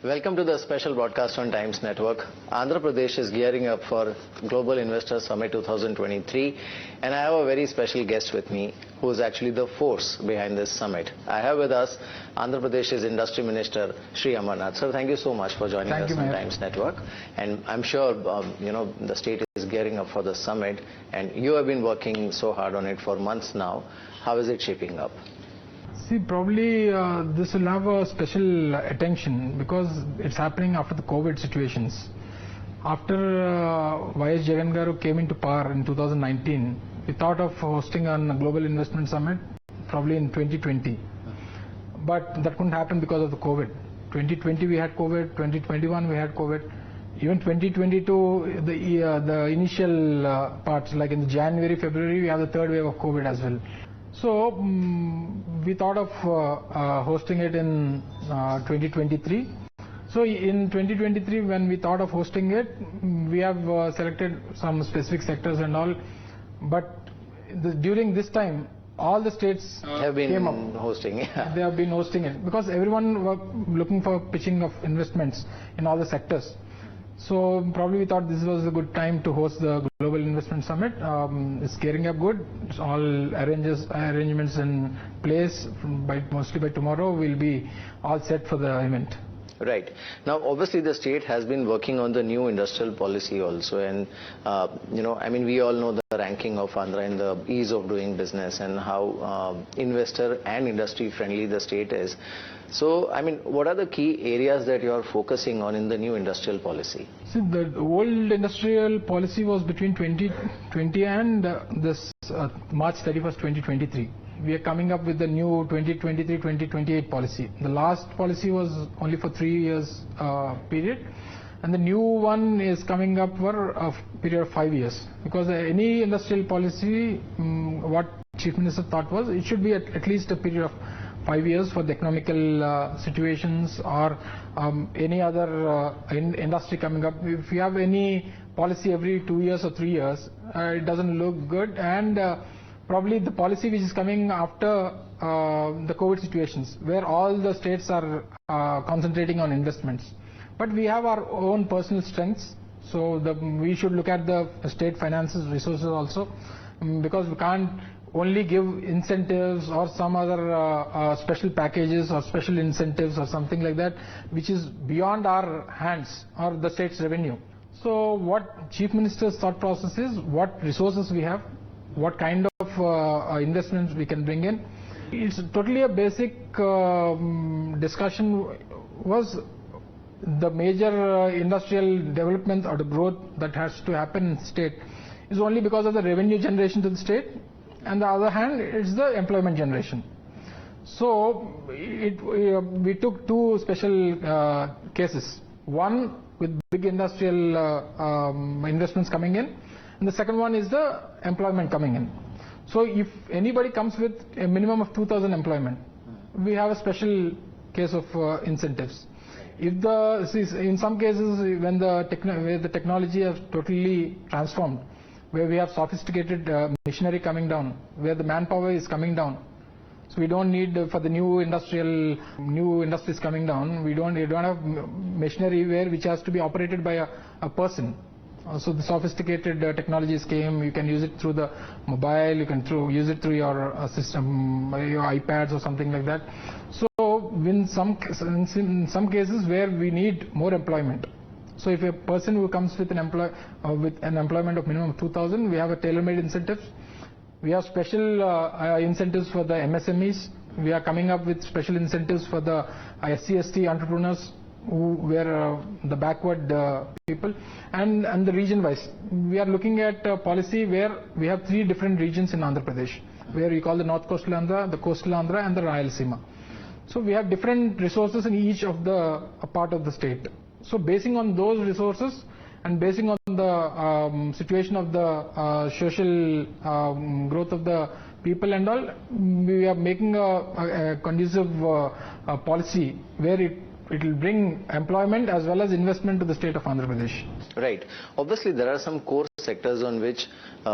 Welcome to the special broadcast on Times Network. Andhra Pradesh is gearing up for Global Investor Summit 2023, and I have a very special guest with me who is actually the force behind this summit. I have with us Andhra Pradesh's Industry Minister Amarnath. Sir, thank you so much for joining us on Times Network. And I'm sure the state is gearing up for the summit, and you have been working so hard on it for months now. How is it shaping up? See, probably this will have a special attention because it's happening after the COVID situations. After YS Jagan Garu came into power in 2019, we thought of hosting a global investment summit probably in 2020. But that couldn't happen because of the COVID. 2020 we had COVID, 2021 we had COVID. Even 2022, the initial parts, like in January, February, we have the third wave of COVID as well. So we thought of hosting it in 2023. So in 2023, when we thought of hosting it, we have selected some specific sectors and all. But during this time, all the states have been hosting. Yeah. They have been hosting it because everyone was looking for pitching of investments in all the sectors. So probably we thought this was a good time to host the Global Investment Summit. It's gearing up good. It's all arrangements in place. Mostly by tomorrow we'll be all set for the event. Right. Now, obviously, the state has been working on the new industrial policy also, and we all know the ranking of Andhra in the ease of doing business and how investor and industry friendly the state is. So, what are the key areas that you are focusing on in the new industrial policy? See, the old industrial policy was between 2020 and this March 31st, 2023. We are coming up with the new 2023-2028 policy. The last policy was only for 3 years period, and the new one is coming up for a period of 5 years. Because any industrial policy, what Chief Minister thought was it should be at least a period of 5 years for the economical situations or any other industry coming up. If you have any policy every 2 years or 3 years, it doesn't look good. And probably the policy which is coming after the COVID situations, where all the states are concentrating on investments. But we have our own personal strengths, so we should look at the state finances, resources also, because we can't only give incentives or some other special packages or special incentives or something like that, which is beyond our hands or the state's revenue. So what Chief Minister's thought process is, what resources we have, what kind of investments we can bring in. It's totally a basic discussion was the major industrial development or the growth that has to happen in the state is only because of the revenue generation to the state, and the other hand it's the employment generation. So we took two special cases. One with big industrial investments coming in, and the second one is the employment coming in. So if anybody comes with a minimum of 2,000 employment, we have a special case of incentives. If in some cases when where the technology has totally transformed, where we have sophisticated machinery coming down, where the manpower is coming down, so we don't need for the new industries coming down, we don't have machinery which has to be operated by a person. So the sophisticated technologies came. You can use it through the mobile, you can use it through your system, your iPads or something like that. So in some cases where we need more employment. So if a person who comes with an employment of minimum of 2,000, we have a tailor-made incentives. We have special incentives for the MSMEs. We are coming up with special incentives for the SC/ST entrepreneurs, who were the backward people, and the region wise. We are looking at a policy where we have 3 different regions in Andhra Pradesh, where we call the North Coastal Andhra, the Coastal Andhra and the Rayalaseema. So we have different resources in each of the part of the state. So basing on those resources and basing on the situation of the social growth of the people and all, we are making a conducive policy where it will bring employment as well as investment to the state of Andhra Pradesh. Right. Obviously, there are some core sectors on which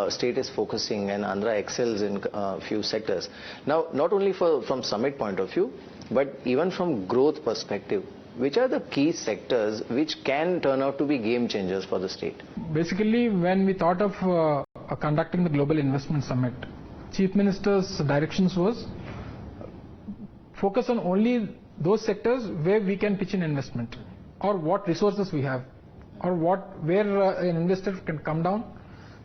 state is focusing, and Andhra excels in few sectors. Now, not only from summit point of view, but even from growth perspective, which are the key sectors which can turn out to be game changers for the state? Basically, when we thought of conducting the Global Investment Summit, Chief Minister's directions was focus on only those sectors where we can pitch in investment, or what resources we have, or where an investor can come down,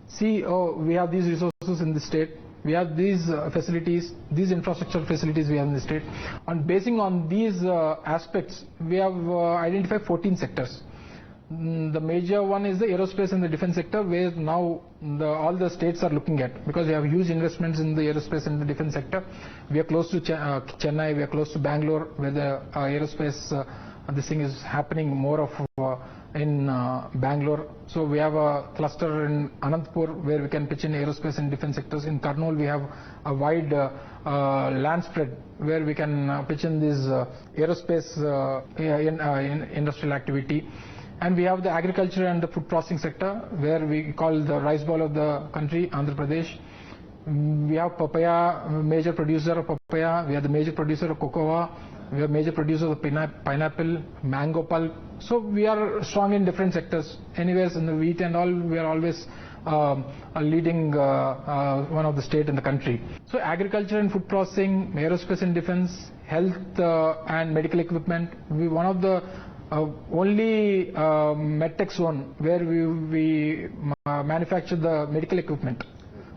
see, oh, we have these resources in the state, we have these facilities, these infrastructure facilities we have in the state. And basing on these aspects, we have identified 14 sectors. The major one is the aerospace and the defense sector, where now all the states are looking at, because we have huge investments in the aerospace and the defense sector. We are close to Chennai, we are close to Bangalore, where the aerospace, this thing is happening more of in Bangalore. So we have a cluster in Anantapur where we can pitch in aerospace and defense sectors. In Kurnool we have a wide land spread where we can pitch in this aerospace industrial activity. And we have the agriculture and the food processing sector, where we call the rice bowl of the country, Andhra Pradesh. We have papaya, major producer of papaya. We are the major producer of cocoa. We are major producer of pineapple, mango pulp. So we are strong in different sectors. Anyways, in the wheat and all, we are always a leading one of the state in the country. So agriculture and food processing, aerospace and defense, health and medical equipment. We one of the only medtech zone where we manufacture the medical equipment.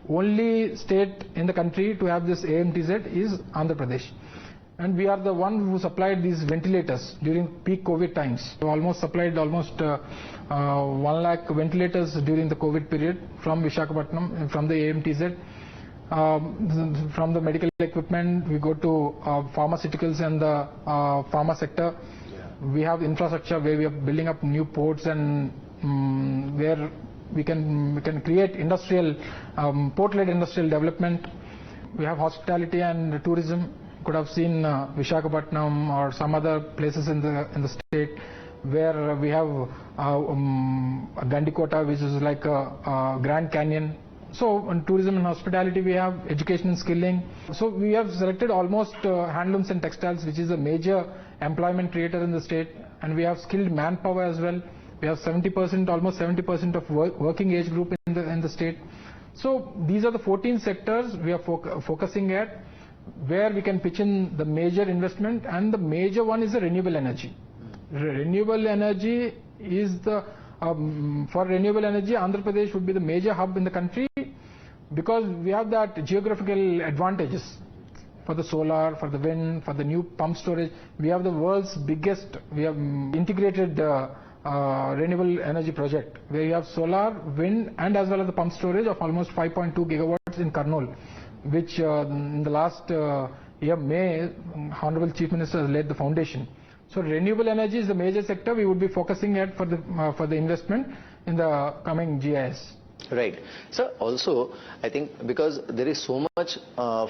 Only state in the country to have this AMTZ is Andhra Pradesh. And we are the one who supplied these ventilators during peak COVID times. We almost supplied 1 lakh ventilators during the COVID period from Visakhapatnam, from the AMTZ. From the medical equipment, we go to pharmaceuticals and the pharma sector. We have infrastructure where we are building up new ports and where we can create industrial, port-led industrial development. We have hospitality and tourism. Could have seen Visakhapatnam or some other places in the state where we have Gandikota, which is like a Grand Canyon. So in tourism and hospitality we have education and skilling. So we have selected almost handlooms and textiles, which is a major employment creator in the state, and we have skilled manpower as well. We have 70%, almost 70% of working age group in the state. So these are the 14 sectors we are focusing at, where we can pitch in the major investment, and the major one is the renewable energy. Renewable energy is the for renewable energy, Andhra Pradesh would be the major hub in the country, because we have that geographical advantages for the solar, for the wind, for the new pump storage. We have the world's biggest, we have integrated renewable energy project, where you have solar, wind, and as well as the pump storage of almost 5.2 gigawatts in Kurnool, which in the last year, May, Honorable Chief Minister has laid the foundation. So renewable energy is the major sector we would be focusing at for the investment in the coming GIS. Right. So also, I think because there is so much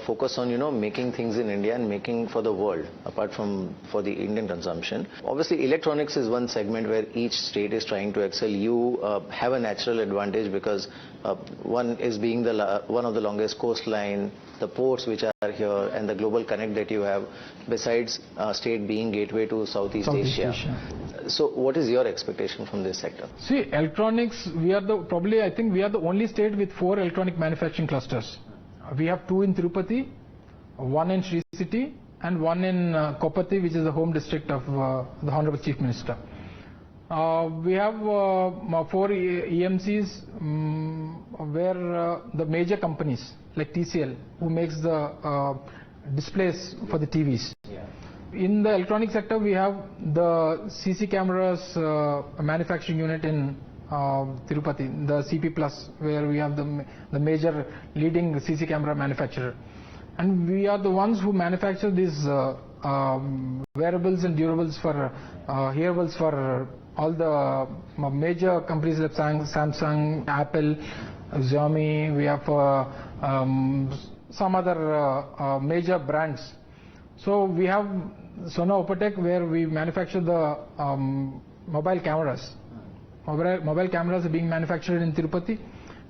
focus on, making things in India and making for the world, apart from for the Indian consumption. Obviously, electronics is one segment where each state is trying to excel. You have a natural advantage because one is being one of the longest coastline, the ports which are here, and the global connect that you have, besides state being gateway to Southeast Asia. So what is your expectation from this sector? See, electronics, we are I think we are the only state with 4 electronic manufacturing clusters. We have 2 in Tirupati, 1 in Sri City, and 1 in Kopati, which is the home district of the Honorable Chief Minister. We have 4 EMCs where the major companies like TCL, who makes the displays for the TVs. In the electronic sector, we have the CC cameras manufacturing unit in Tirupati, the CP Plus, where we have the major leading CC camera manufacturer. And we are the ones who manufacture these wearables and durables for hearables for all the major companies like Samsung, Apple, Xiaomi. We have some other major brands. So we have Sona Opotec, where we manufacture the mobile cameras. Mobile cameras are being manufactured in Tirupati.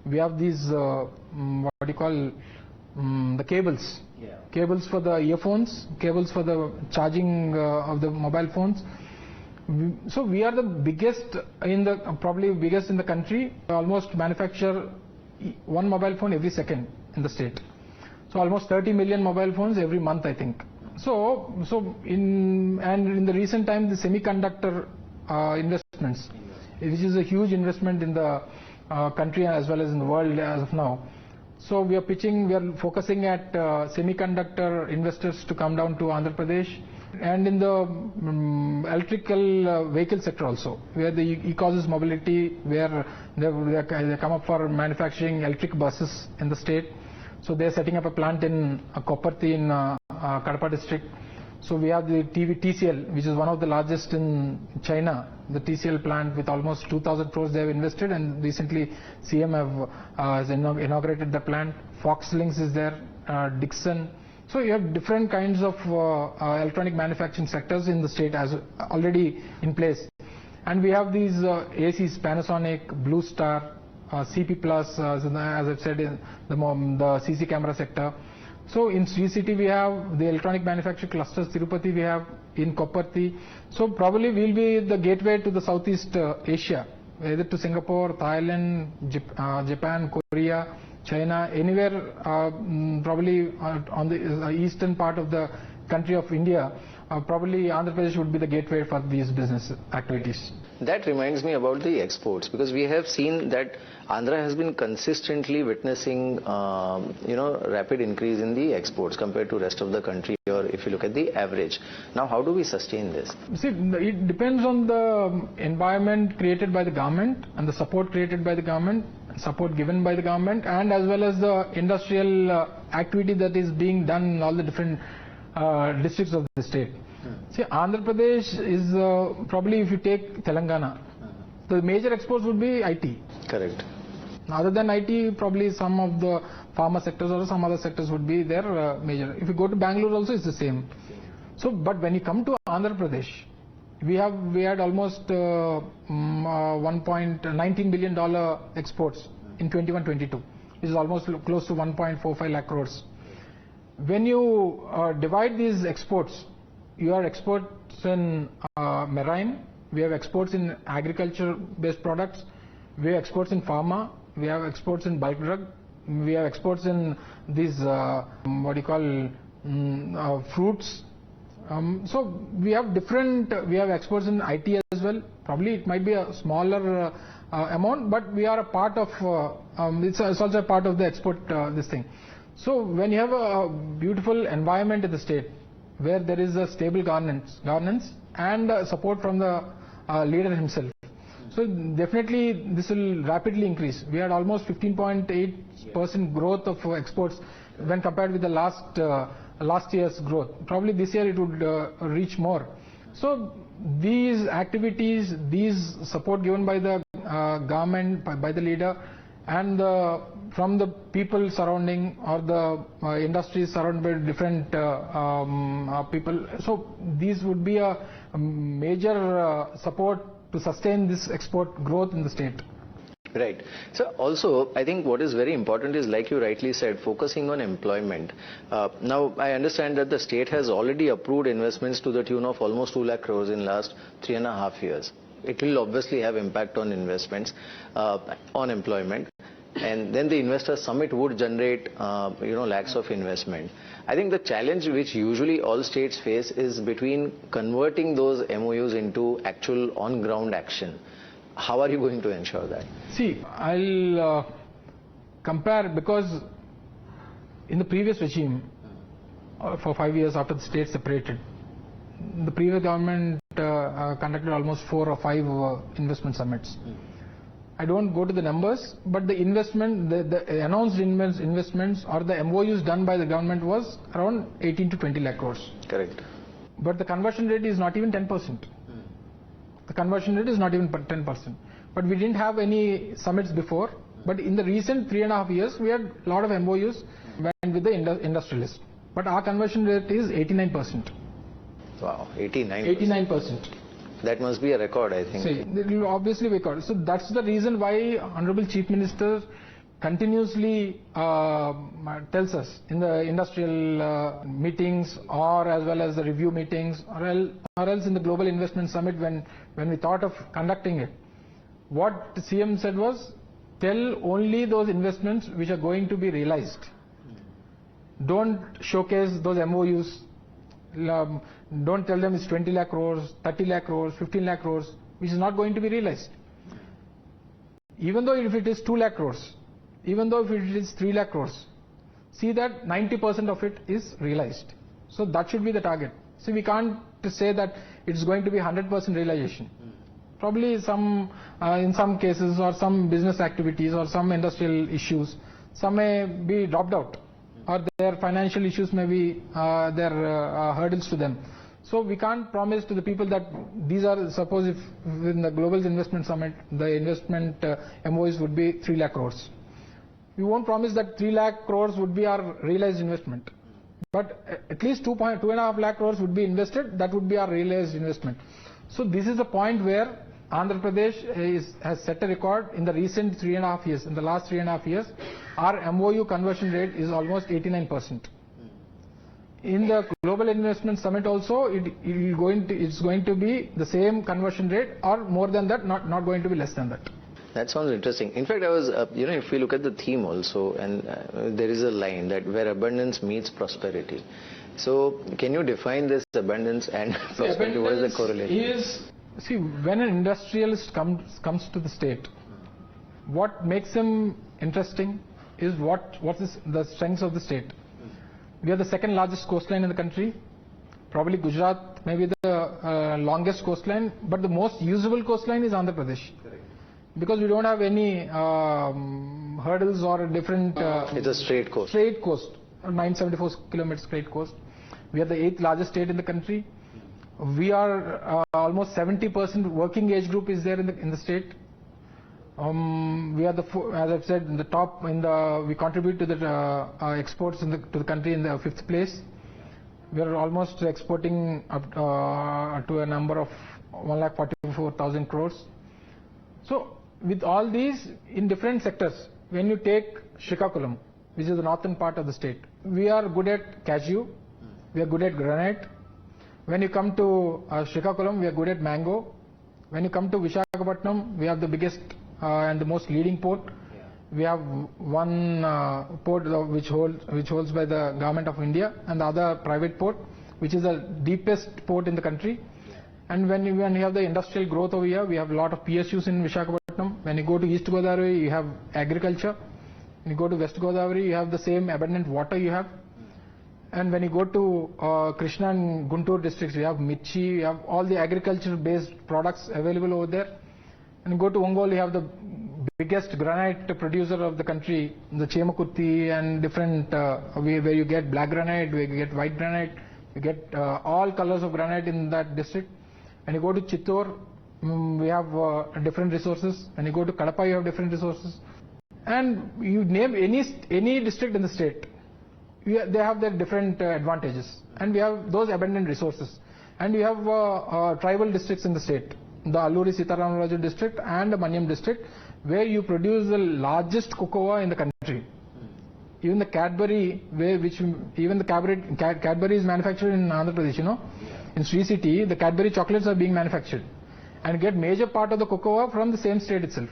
We have these what do you call the cables. Cables for the earphones, cables for the charging of the mobile phones. So we are the biggest in the, probably biggest in the country. Almost manufacture one mobile phone every second in the state. So almost 30 million mobile phones every month, I think. So in the recent time, the semiconductor investments, which is a huge investment in the country as well as in the world as of now. So we are focusing at semiconductor investors to come down to Andhra Pradesh, and in the electrical vehicle sector also, where the e-causes mobility, where they come up for manufacturing electric buses in the state. So they are setting up a plant in Koparthi in Kadapa district. So we have the TCL, which is one of the largest in China, the TCL plant with almost 2,000 crores they have invested, and recently CM has inaugurated the plant. Foxlinks is there, Dixon. So you have different kinds of electronic manufacturing sectors in the state as already in place. And we have these ACs, Panasonic, Blue Star, CP Plus, as I've said, in the CC camera sector. So in Sri City we have the electronic manufacturing clusters, Tirupati we have, in Koparthi. So probably we'll be the gateway to the Southeast Asia, either to Singapore, Thailand, Japan, Korea, China, anywhere probably on the eastern part of the country of India. Probably Andhra Pradesh would be the gateway for these business activities. That reminds me about the exports, because we have seen that Andhra has been consistently witnessing, rapid increase in the exports compared to rest of the country, or if you look at the average. Now, how do we sustain this? See, it depends on the environment created by the government and the support created by the government, support given by the government, and as well as the industrial activity that is being done in all the different districts of the state. See, Andhra Pradesh is probably, if you take Telangana, the major exports would be IT. Correct. Other than IT, probably some of the pharma sectors or some other sectors would be their major. If you go to Bangalore also, it's the same. So, but when you come to Andhra Pradesh, we had almost $1.19 billion exports in 21-22, which is almost close to 1.45 lakh crores. When you divide these exports, you have exports in marine, we have exports in agriculture-based products, we have exports in pharma, we have exports in bulk drug, we have exports in these fruits. So we have exports in IT as well. Probably it might be a smaller amount, but we are a part of. It's also a part of the export this thing. So when you have a beautiful environment in the state, where there is a stable governance and support from the leader himself, so definitely this will rapidly increase. We had almost 15.8% growth of exports when compared with the last year's growth. Probably this year it would reach more. So these activities, these support given by the government, by the leader, and from the people surrounding, or the industries surrounded by different people. So these would be a major support to sustain this export growth in the state. Right. So also, I think what is very important is, like you rightly said, focusing on employment. Now, I understand that the state has already approved investments to the tune of almost 2 lakh crores in last 3.5 years. It will obviously have impact on investments, on employment. And then the investor summit would generate, lakhs of investment. I think the challenge which usually all states face is between converting those MOUs into actual on-ground action. How are you going to ensure that? See, I'll compare, because in the previous regime, for 5 years after the state separated, the previous government conducted almost 4 or 5 investment summits. I don't go to the numbers, but the investment, the announced investments or the MOUs done by the government was around 18 to 20 lakh crores. Correct. But the conversion rate is not even 10%. The conversion rate is not even 10%. But we didn't have any summits before. But in the recent 3.5 years, we had a lot of MOUs went with the industrialists. But our conversion rate is 89%. Wow, 89%. 89%. That must be a record, I think. See, it will obviously be a record. So that's the reason why Honorable Chief Minister continuously tells us in the industrial meetings or as well as the review meetings or else in the Global Investment Summit when we thought of conducting it, what the CM said was, tell only those investments which are going to be realized. Don't showcase those MOUs. Don't tell them it's 20 lakh crores, 30 lakh crores, 15 lakh crores, which is not going to be realized. Even though if it is 2 lakh crores, even though if it is 3 lakh crores, see that 90% of it is realized. So that should be the target. See, we can't say that it's going to be 100% realization. Probably in some cases or some business activities or some industrial issues, some may be dropped out or their financial issues may be hurdles to them. So we can't promise to the people that these are, suppose if in the Global Investment Summit, the investment MOUs would be 3 lakh crores. We won't promise that 3 lakh crores would be our realized investment. But at least 2.5 lakh crores would be invested, that would be our realized investment. So this is the point where Andhra Pradesh has set a record in the recent 3.5 years. In the last 3.5 years, our MOU conversion rate is almost 89%. In the Global Investment Summit also, it's going to be the same conversion rate or more than that, not going to be less than that. That sounds interesting. In fact, I was, if we look at the theme also, and there is a line that where abundance meets prosperity. So, can you define this abundance and prosperity? What is the correlation? See, when an industrialist comes to the state, what makes him interesting is what is the strengths of the state. We are the second largest coastline in the country. Probably Gujarat may be the longest coastline, but the most usable coastline is Andhra Pradesh. Because we don't have any hurdles or different... it's a straight coast. Straight coast, 974 kilometers straight coast. We are the 8th largest state in the country. We are almost 70% working age group is there in the state. We are as I've said, in the top. We contribute to the exports to the country in the 5th place. We are almost exporting up to a number of 1,44,000 crores. So, with all these in different sectors, when you take Srikakulam, which is the northern part of the state, we are good at cashew, we are good at granite. When you come to Srikakulam, we are good at mango. When you come to Visakhapatnam, we have the biggest and the most leading port. We have one port which holds by the government of India, and the other private port, which is the deepest port in the country. And when you have the industrial growth over here, we have a lot of PSUs in Visakhapatnam. When you go to East Godavari, you have agriculture. When you go to West Godavari, you have the same abundant water you have. And when you go to Krishna and Guntur districts, you have Mirchi, you have all the agriculture-based products available over there. And you go to Ongole, you have the biggest granite producer of the country, the Chemakutti and different, where you get black granite, where you get white granite, you get all colors of granite in that district. When you go to Chittor, we have different resources. When you go to Kadapa, you have different resources. And you name any district in the state, they have their different advantages. And we have those abundant resources. And we have tribal districts in the state, the Alluri Sitaramraju district and the Manyam district, where you produce the largest cocoa in the country. Even the Cadbury, Cadbury is manufactured in Andhra Pradesh, In Sri City, the Cadbury chocolates are being manufactured and get major part of the cocoa from the same state itself.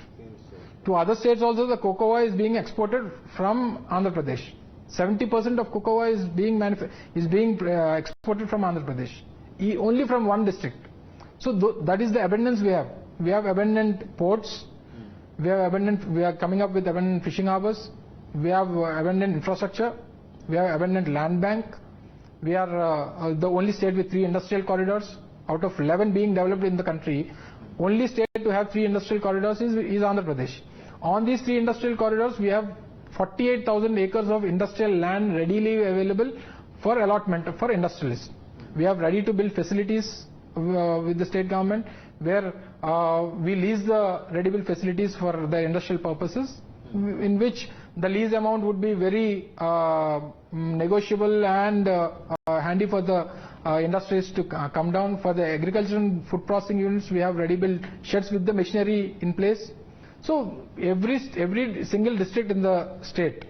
To other states also, the cocoa is being exported from Andhra Pradesh. 70% of cocoa is being exported from Andhra Pradesh, only from one district. So that is the abundance we have. We have abundant ports. We are coming up with abundant fishing harbors. We have abundant infrastructure. We have abundant land bank. We are the only state with 3 industrial corridors. Out of 11 being developed in the country, only state to have 3 industrial corridors is Andhra Pradesh. On these 3 industrial corridors, we have 48,000 acres of industrial land readily available for allotment for industrialists. We have ready to build facilities with the state government, where we lease the ready built facilities for the industrial purposes, in which the lease amount would be very negotiable and handy for the industries to come down. For the agriculture and food processing units, we have ready built sheds with the machinery in place. So every single district in the state,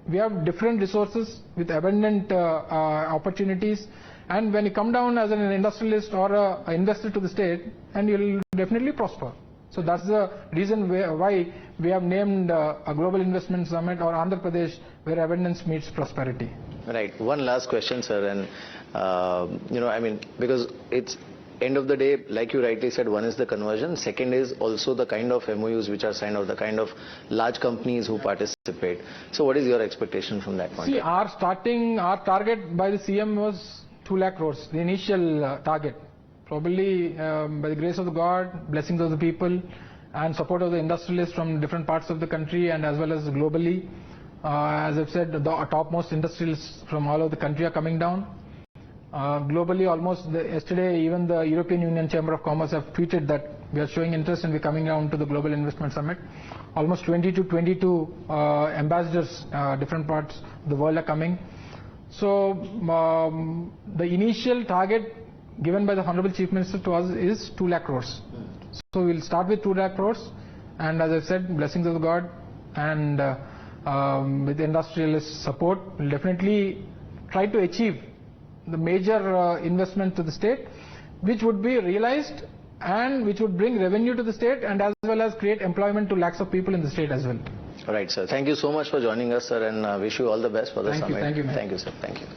we have different resources with abundant opportunities, and when you come down as an industrialist or an investor to the state, and you'll definitely prosper. So that's the reason why we have named a Global Investment Summit, or Andhra Pradesh, where abundance meets prosperity. Right. One last question, sir, and because it's end of the day, like you rightly said, one is the conversion, second is also the kind of MOUs which are signed, or the kind of large companies who participate. So what is your expectation from that point? See, our target by the CM was 2 lakh crores, the initial target. Probably by the grace of the God, blessings of the people, and support of the industrialists from different parts of the country and as well as globally. As I've said, the topmost industrialists from all over the country are coming down. Globally, yesterday, even the European Union Chamber of Commerce have tweeted that we are showing interest and we're coming down to the Global Investment Summit. Almost 20 to 22 ambassadors, different parts of the world are coming. So the initial target given by the Honorable Chief Minister to us is 2 lakh crores. So we'll start with 2 lakh crores, and as I said, blessings of the God and with industrialist support, we'll definitely try to achieve the major investment to the state, which would be realized and which would bring revenue to the state and as well as create employment to lakhs of people in the state as well. All right, sir. Thank you so much for joining us, sir, and wish you all the best for the summit. Thank you. Thank you, sir. Thank you.